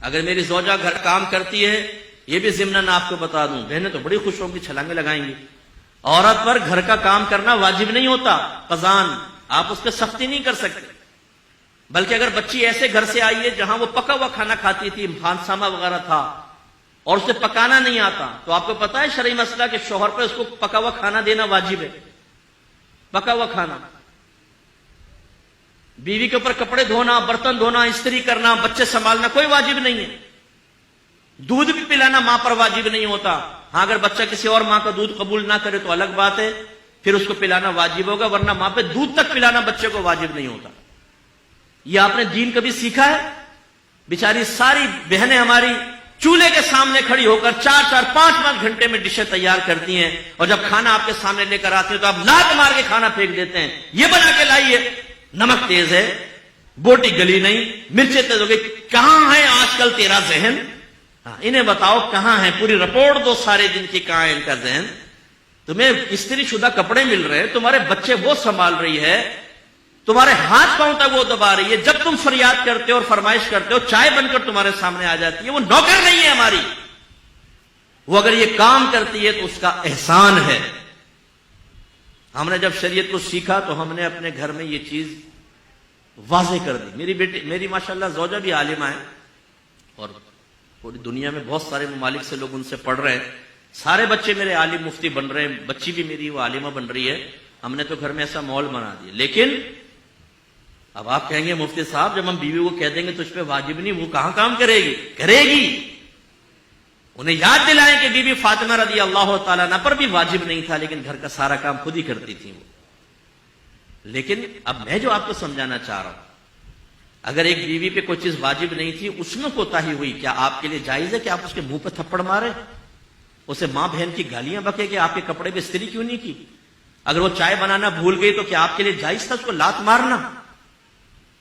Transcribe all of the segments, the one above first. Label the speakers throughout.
Speaker 1: اگر میری زوجہ گھر کام کرتی ہے، یہ بھی ضمناً آپ کو بتا دوں، بہنیں تو بڑی خوش ہوں گی، چھلانگیں لگائیں گی، عورت پر گھر کا کام کرنا واجب نہیں ہوتا، قضان، آپ اس پہ سختی نہیں کر سکتے، بلکہ اگر بچی ایسے گھر سے آئی ہے جہاں وہ پکا ہوا کھانا کھاتی تھی، خانسامہ وغیرہ تھا، اور اسے پکانا نہیں آتا، تو آپ کو پتا ہے شرعی مسئلہ کہ شوہر پہ اس کو پکا ہوا کھانا دینا واجب ہے، پکا ہوا کھانا۔ بیوی کے اوپر کپڑے دھونا، برتن دھونا، استری کرنا، بچے سنبھالنا کوئی واجب نہیں ہے، دودھ بھی پلانا ماں پر واجب نہیں ہوتا، ہاں اگر بچہ کسی اور ماں کا دودھ قبول نہ کرے تو الگ بات ہے، پھر اس کو پلانا واجب ہوگا، ورنہ ماں پہ دودھ تک پلانا بچے کو واجب نہیں ہوتا۔ یہ آپ نے دین کبھی سیکھا ہے؟ بیچاری ساری بہنیں ہماری چولہے کے سامنے کھڑی ہو کر 4-4 5-5 گھنٹے میں ڈشیں تیار کرتی ہیں، اور جب کھانا آپ کے سامنے لے کر آتے ہیں تو آپ لات مار کے کھانا پھینک دیتے ہیں، یہ بنا کے لائیے، نمک تیز ہے، بوٹی گلی نہیں، مرچیں تیز ہو گئی، کہاں ہے آج کل تیرا ذہن؟ انہیں بتاؤ کہاں ہے، پوری رپورٹ دو سارے دن کی، کہاں ہے ان کا ذہن؟ تمہیں استری شدہ کپڑے مل رہے، تمہارے بچے وہ سنبھال رہی ہے، تمہارے ہاتھ پاؤں تک وہ دبا رہی ہے، جب تم فریاد کرتے ہو اور فرمائش کرتے ہو چائے بن کر تمہارے سامنے آ جاتی ہے، وہ نوکر نہیں ہے ہماری، وہ اگر یہ کام کرتی ہے تو اس کا احسان ہے۔ ہم نے جب شریعت کو سیکھا تو ہم نے اپنے گھر میں یہ چیز واضح کر دی۔ میری ماشاءاللہ زوجہ بھی عالمہ ہے، اور پوری دنیا میں بہت سارے ممالک سے لوگ ان سے پڑھ رہے ہیں، سارے بچے میرے عالم مفتی بن رہے ہیں، بچی بھی میری وہ عالمہ بن رہی ہے، ہم نے تو گھر میں ایسا ماحول بنا دیا۔ لیکن اب آپ کہیں گے مفتی صاحب جب ہم بیوی کو کہہ دیں گے تجھ پہ واجب نہیں، وہ کہاں کام کرے گی؟ کرے گی۔ انہیں یاد دلائیں کہ بی بی فاطمہ رضی اللہ تعالیٰ عنہ پر بھی واجب نہیں تھا، لیکن گھر کا سارا کام خود ہی کرتی تھی وہ۔ لیکن اب میں جو آپ کو سمجھانا چاہ رہا ہوں، اگر ایک بیوی پہ کوئی چیز واجب نہیں تھی، اس میں کوتاہی ہوئی، کیا آپ کے لیے جائز ہے کہ آپ اس کے منہ پہ تھپڑ مارے، اسے ماں بہن کی گالیاں بکے کہ آپ کے کپڑے پہ استری کیوں نہیں کی؟ اگر وہ چائے بنانا بھول گئی تو کیا آپ کے لیے جائز تھا اس کو لات مارنا؟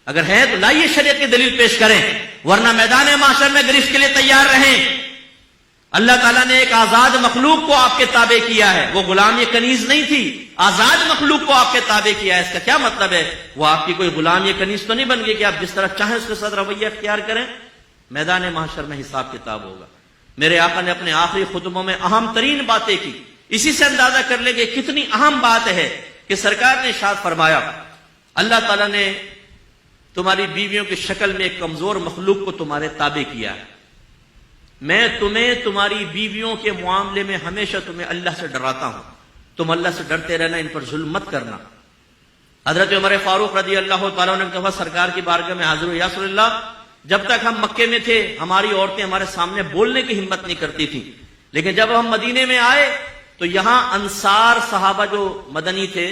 Speaker 1: اگر ہے تو لائیے شریعت کی دلیل پیش کریں، ورنہ میدان محشر میں گرفت کے لیے تیار رہیں۔ اللہ تعالیٰ نے ایک آزاد مخلوق کو آپ کے تابع کیا ہے، وہ غلام کنیز نہیں تھی، آزاد مخلوق کو آپ کے تابع کیا ہے۔ اس کا کیا مطلب ہے؟ وہ آپ کی کوئی غلام کنیز تو نہیں بن گئی کہ آپ جس طرح چاہیں اس کے ساتھ رویہ اختیار کریں۔ میدان محشر میں حساب کتاب ہوگا۔ میرے آقا نے اپنے آخری خطبوں میں اہم ترین باتیں کی، اسی سے اندازہ کر لیں کہ کتنی اہم بات ہے کہ سرکار نے ارشاد فرمایا، اللہ تعالیٰ نے تمہاری بیویوں کی شکل میں ایک کمزور مخلوق کو تمہارے تابع کیا ہے، میں تمہیں تمہاری بیویوں کے معاملے میں ہمیشہ تمہیں اللہ سے ڈراتا ہوں، تم اللہ سے ڈرتے رہنا، ان پر ظلم مت کرنا۔ حضرت عمر فاروق رضی اللہ تعالیٰ نے کہا سرکار کی بارگاہ میں حاضر ہو، یا رسول اللہ جب تک ہم مکے میں تھے ہماری عورتیں ہمارے سامنے بولنے کی ہمت نہیں کرتی تھیں، لیکن جب ہم مدینے میں آئے تو یہاں انصار صحابہ جو مدنی تھے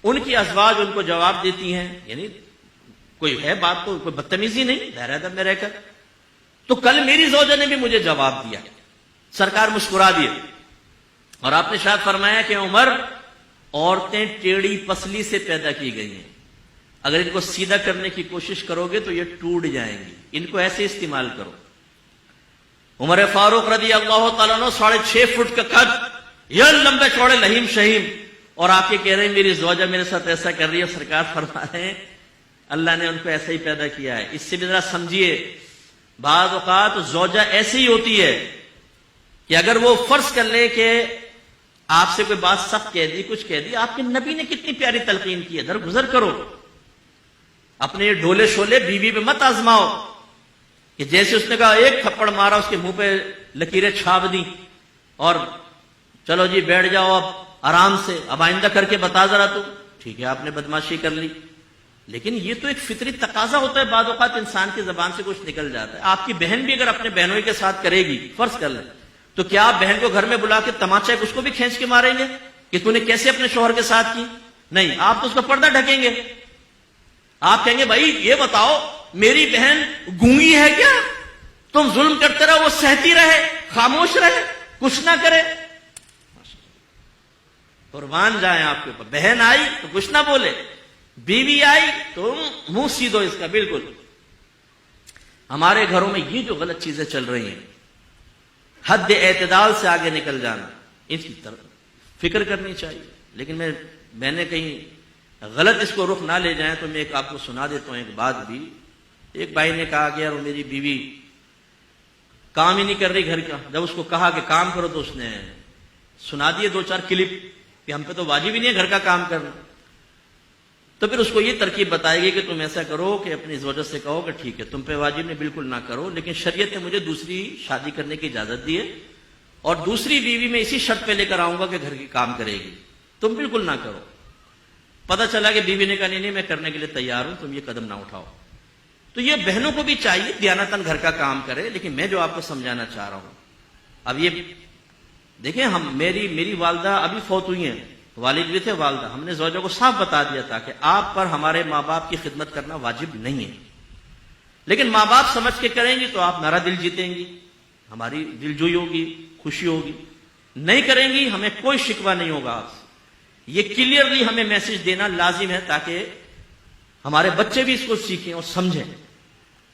Speaker 1: ان کی ازواج ان کو جواب دیتی ہیں، یعنی کوئی ہے بات تو کوئی بدتمیزی نہیں، دائرہ ادب میں رہ کر۔ تو کل میری زوجہ نے بھی مجھے جواب دیا، سرکار مسکرا دیے، اور آپ نے شاید فرمایا کہ عمر عورتیں ٹیڑھی پسلی سے پیدا کی گئی ہیں، اگر ان کو سیدھا کرنے کی کوشش کرو گے تو یہ ٹوٹ جائیں گی، ان کو ایسے استعمال کرو۔ عمر فاروق رضی اللہ تعالیٰ عنہ 6.5 فٹ کا قد، یہ لمبے چوڑے لہیم شہیم، اور آپ یہ کہہ رہے ہیں میری زوجہ میرے ساتھ ایسا کر رہی ہے، سرکار فرما رہے ہیں اللہ نے ان کو ایسا ہی پیدا کیا ہے۔ اس سے بھی ذرا سمجھیے، بعض اوقات زوجہ ایسی ہی ہوتی ہے کہ اگر وہ فرض کر لے کہ آپ سے کوئی بات سخت کہہ دی، کچھ کہہ دی، آپ کے نبی نے کتنی پیاری تلقین کی ہے، درگزر کرو، اپنے یہ ڈھولے شولے بیوی پہ مت آزماؤ کہ جیسے اس نے کہا ایک تھپڑ مارا اس کے منہ پہ لکیریں چھاپ دی اور چلو جی بیٹھ جاؤ اب آرام سے، اب آئندہ کر کے بتا ذرا تو ٹھیک ہے آپ نے بدماشی کر لی۔ لیکن یہ تو ایک فطری تقاضا ہوتا ہے، بعض اوقات انسان کی زبان سے کچھ نکل جاتا ہے۔ آپ کی بہن بھی اگر اپنے بہنوئی کے ساتھ کرے گی، فرض کر لیں، تو کیا آپ بہن کو گھر میں بلا کے تماچا اس کو بھی کھینچ کے ماریں گے کہ تو نے کیسے اپنے شوہر کے ساتھ کی؟ نہیں، آپ تو اس کا پردہ ڈھکیں گے، آپ کہیں گے بھائی یہ بتاؤ میری بہن گونگی ہے کیا؟ تم ظلم کرتے رہو، وہ سہتی رہے، خاموش رہے، کچھ نہ کرے؟ قربان جائیں آپ کے اوپر، بہن آئی تو کچھ نہ بولے، بیوی آئی تو منہ سیدھو اس کا۔ بالکل ہمارے گھروں میں یہ جو غلط چیزیں چل رہی ہیں، حد اعتدال سے آگے نکل جانا، اس کی طرف فکر کرنی چاہیے۔ لیکن میں نے کہیں غلط اس کو رخ نہ لے جائیں تو میں ایک آپ کو سنا دیتا ہوں ایک بات بھی۔ ایک بھائی نے کہا کہ یار میری بیوی کام ہی نہیں کر رہی گھر کا. جب اس کو کہا کہ کام کرو تو اس نے سنا دیے 2-4 کلپ کہ ہم پہ تو واجب ہی نہیں ہے گھر کا کام کرنا. تو پھر اس کو یہ ترکیب بتائے گی کہ تم ایسا کرو کہ اپنی زوجہ سے کہو کہ ٹھیک ہے تم پہ واجب نہیں، بالکل نہ کرو، لیکن شریعت نے مجھے دوسری شادی کرنے کی اجازت دی ہے اور دوسری بیوی میں اسی شرط پہ لے کر آؤں گا کہ گھر کی کام کرے گی، تم بالکل نہ کرو. پتہ چلا کہ بیوی نے کہا نہیں میں کرنے کے لیے تیار ہوں، تم یہ قدم نہ اٹھاؤ. تو یہ بہنوں کو بھی چاہیے دیانتاً گھر کا کام کرے. لیکن میں جو آپ کو سمجھانا چاہ رہا ہوں، اب یہ دیکھیں، میری والدہ ابھی فوت ہوئی ہیں، والد بھی تھے، والدہ. ہم نے زوجہ کو صاف بتا دیا تھا کہ آپ پر ہمارے ماں باپ کی خدمت کرنا واجب نہیں ہے، لیکن ماں باپ سمجھ کے کریں گی تو آپ ہمارا دل جیتیں گی، ہماری دل جوئی ہوگی، خوشی ہوگی. نہیں کریں گی ہمیں کوئی شکوہ نہیں ہوگا آپ سے. یہ کلیئرلی ہمیں میسج دینا لازم ہے تاکہ ہمارے بچے بھی اس کو سیکھیں اور سمجھیں.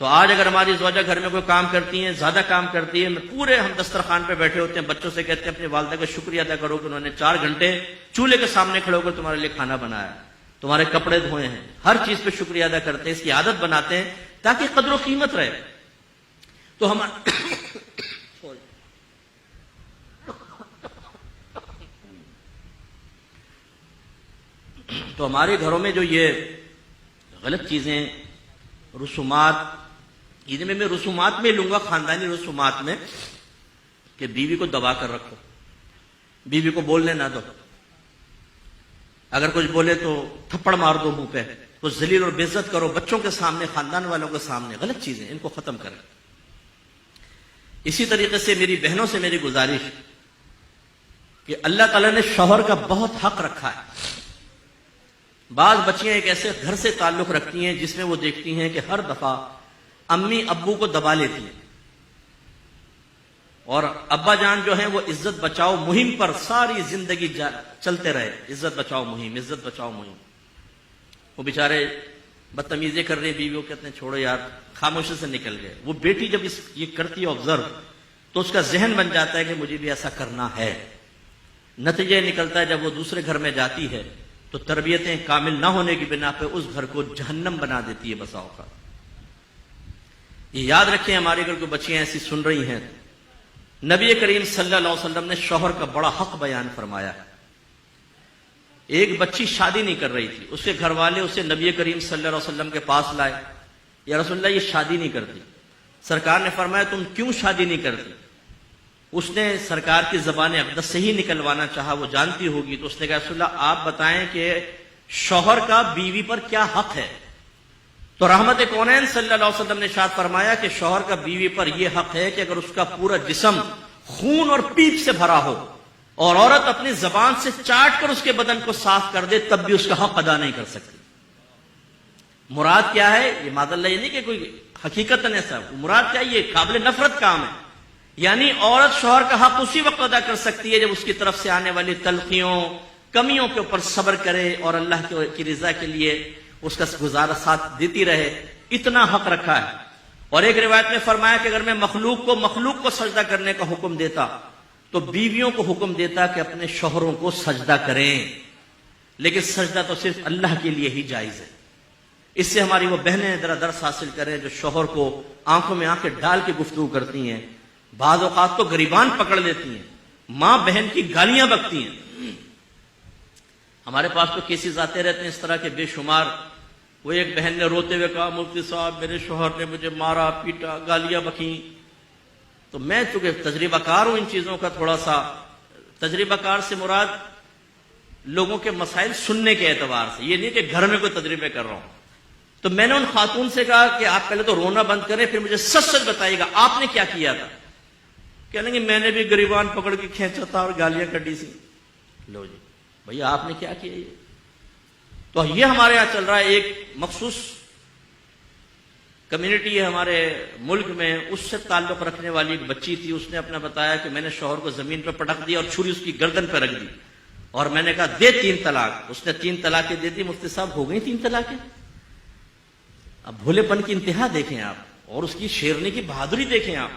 Speaker 1: تو آج اگر ہماری زوجہ گھر میں کوئی کام کرتی ہیں، زیادہ کام کرتی ہے، ہم دسترخوان پہ بیٹھے ہوتے ہیں، بچوں سے کہتے ہیں اپنی والدہ کا شکریہ ادا کرو کہ انہوں نے 4 گھنٹے چولہے کے سامنے کھڑے ہو کر تمہارے لیے کھانا بنایا، تمہارے کپڑے دھوئے ہیں، ہر چیز پہ شکریہ ادا کرتے ہیں، اس کی عادت بناتے ہیں تاکہ قدر و قیمت رہے. تو ہمارے گھروں میں جو یہ غلط چیزیں، رسومات، میں رسومات میں لوں گا، خاندانی رسومات میں، کہ بیوی کو دبا کر رکھو، بیوی کو بولنے نہ دو، اگر کچھ بولے تو تھپڑ مار دو منہ پہ، تو ذلیل اور بے عزت کرو بچوں کے سامنے، خاندان والوں کے سامنے. غلط چیزیں، ان کو ختم کریں. اسی طریقے سے میری بہنوں سے میری گزارش کہ اللہ تعالیٰ نے شوہر کا بہت حق رکھا ہے. بعض بچیاں ایک ایسے گھر سے تعلق رکھتی ہیں جس میں وہ دیکھتی ہیں کہ ہر دفعہ امی ابو کو دبا لیتی ہیں، اور ابا جان جو ہیں وہ عزت بچاؤ مہم پر ساری زندگی چلتے رہے. عزت بچاؤ مہم، عزت بچاؤ مہم. وہ بیچارے بدتمیزی کر رہے ہیں، بیویوں کہتے ہیں چھوڑو یار، خاموشی سے نکل گئے. وہ بیٹی جب یہ کرتی ہے آبزرو، تو اس کا ذہن بن جاتا ہے کہ مجھے بھی ایسا کرنا ہے. نتیجہ نکلتا ہے جب وہ دوسرے گھر میں جاتی ہے تو تربیتیں کامل نہ ہونے کی بنا پہ اس گھر کو جہنم بنا دیتی ہے بسا اوقات. یہ یاد رکھیں، ہمارے گھر کو بچیاں ایسی سن رہی ہیں، نبی کریم صلی اللہ علیہ وسلم نے شوہر کا بڑا حق بیان فرمایا. ایک بچی شادی نہیں کر رہی تھی، اس کے گھر والے اسے نبی کریم صلی اللہ علیہ وسلم کے پاس لائے. یا رسول اللہ یہ شادی نہیں کرتی. سرکار نے فرمایا تم کیوں شادی نہیں کرتی؟ اس نے سرکار کی زبان اقدس سے ہی نکلوانا چاہا، وہ جانتی ہوگی. تو اس نے کہا رسول اللہ آپ بتائیں کہ شوہر کا بیوی پر کیا حق ہے؟ تو رحمت کونین صلی اللہ علیہ وسلم نے ارشاد فرمایا کہ شوہر کا بیوی پر یہ حق ہے کہ اگر اس کا پورا جسم خون اور پیپ سے بھرا ہو اور عورت اپنی زبان سے چاٹ کر اس کے بدن کو صاف کر دے تب بھی اس کا حق ادا نہیں کر سکتی. مراد کیا ہے؟ یہ معاذ اللہ یہ نہیں کہ کوئی حقیقت ایسا، مراد کیا؟ یہ قابل نفرت کام ہے. یعنی عورت شوہر کا حق اسی وقت ادا کر سکتی ہے جب اس کی طرف سے آنے والی تلخیوں، کمیوں کے اوپر صبر کرے اور اللہ کی رضا کے لیے اس کا گزارا ساتھ دیتی رہے. اتنا حق رکھا ہے. اور ایک روایت میں فرمایا کہ اگر میں مخلوق کو سجدہ کرنے کا حکم دیتا تو بیویوں کو حکم دیتا کہ اپنے شوہروں کو سجدہ کریں، لیکن سجدہ تو صرف اللہ کے لیے ہی جائز ہے. اس سے ہماری وہ بہنیں ذرا درس حاصل کریں جو شوہر کو آنکھوں میں آنکھیں ڈال کے گفتگو کرتی ہیں. بعض اوقات تو گریبان پکڑ لیتی ہیں، ماں بہن کی گالیاں بکتی ہیں. ہمارے پاس تو کیسز آتے رہتے ہیں اس طرح کے بے شمار. وہ ایک بہن نے روتے ہوئے کہا مفتی صاحب میرے شوہر نے مجھے مارا پیٹا، گالیاں بکیں. تو میں چونکہ تجربہ کار ہوں ان چیزوں کا، تھوڑا سا تجربہ کار سے مراد لوگوں کے مسائل سننے کے اعتبار سے، یہ نہیں کہ گھر میں کوئی تجربے کر رہا ہوں. تو میں نے ان خاتون سے کہا کہ آپ پہلے تو رونا بند کریں، پھر مجھے سچ سچ بتائیے گا آپ نے کیا کیا تھا. کہنے کہ میں نے بھی گریبان پکڑ کے کھینچا تھا اور گالیاں کڈی سی. لو جی بھیا آپ نے کیا کیا؟ یہ تو یہ ہمارے یہاں چل رہا ہے. ایک مخصوص کمیونٹی ہے ہمارے ملک میں، اس سے تعلق رکھنے والی ایک بچی تھی. اس نے اپنا بتایا کہ میں نے شوہر کو زمین پہ پٹک دیا اور چھری اس کی گردن پہ رکھ دی اور میں نے کہا دے 3 طلاق. اس نے 3 طلاقیں دے دی. مفتی صاحب ہو گئی 3 طلاقیں. اب بھولے پن کی انتہا دیکھیں آپ، اور اس کی شیرنی کی بہادری دیکھیں آپ.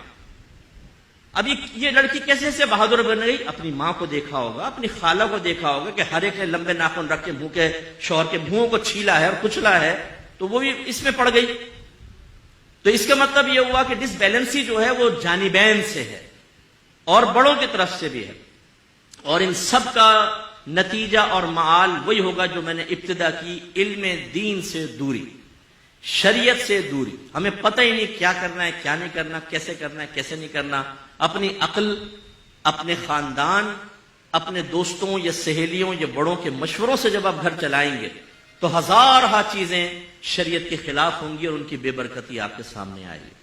Speaker 1: اب یہ لڑکی کیسے ایسے بہادر بن گئی؟ اپنی ماں کو دیکھا ہوگا، اپنی خالہ کو دیکھا ہوگا کہ ہر ایک نے لمبے ناخن رکھ کے منہ کے شوہر کے منہوں کو چھیلا ہے اور کچلا ہے، تو وہ بھی اس میں پڑ گئی. تو اس کا مطلب یہ ہوا کہ ڈس بیلنسی جو ہے وہ جانبین سے ہے اور بڑوں کی طرف سے بھی ہے، اور ان سب کا نتیجہ اور معال وہی ہوگا جو میں نے ابتدا کی، علم دین سے دوری، شریعت سے دوری۔ ہمیں پتہ ہی نہیں کیا کرنا ہے، کیا نہیں کرنا، کیسے کرنا ہے، کیسے نہیں کرنا۔ اپنی عقل، اپنے خاندان، اپنے دوستوں یا سہیلیوں یا بڑوں کے مشوروں سے جب آپ گھر چلائیں گے تو ہزارہ چیزیں شریعت کے خلاف ہوں گی اور ان کی بے برکتی آپ کے سامنے آئے گی۔